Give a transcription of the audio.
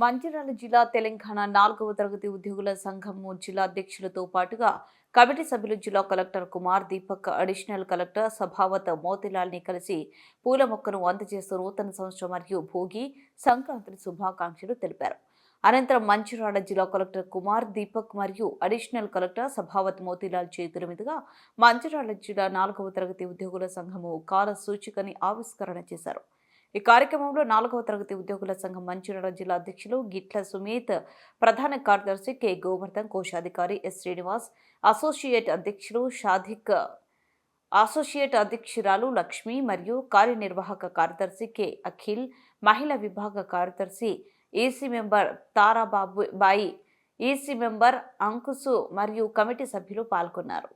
మంచిర్యాల జిల్లా తెలంగాణ 4వ తరగతి ఉద్యోగుల సంఘము జిల్లా అధ్యక్షులతో పాటుగా కమిటీ సభ్యులు జిల్లా collector Kumar Deepak, additional collector Sabhavat మోతిలాల్ని కలిసి పూల మొక్కను అందజేస్తూ నూతన సంవత్సరం మరియు భోగి, సంక్రాంతి శుభాకాంక్షలు తెలిపారు. అనంతరం మంచిర్యాల జిల్లా కలెక్టర్ కుమార్ దీపక్ మరియు అడిషనల్ కలెక్టర్ సభావత్ మోతిలాల్ చేతుల మీదుగా మంచిర్యాల జిల్లా 4వ తరగతి ఉద్యోగుల సంఘము కాల సూచికని ఆవిష్కరణ చేశారు. ఈ కార్యక్రమంలో 4వ తరగతి ఉద్యోగుల సంఘం మంచిర్యాల జిల్లా అధ్యక్షులు గిట్ల సుమేత్, ప్రధాన కార్యదర్శి కె గోవర్ధన్, కోశాధికారి ఎస్ శ్రీనివాస్, అసోసియేట్ అధ్యక్షులు షాదిక్, అసోసియేట్ అధ్యక్షురాలు లక్ష్మి మరియు కార్యనిర్వాహక కార్యదర్శి కె అఖిల్, మహిళా విభాగ కార్యదర్శి EC member Tarabai, EC member Ankush మరియు కమిటీ సభ్యులు పాల్గొన్నారు.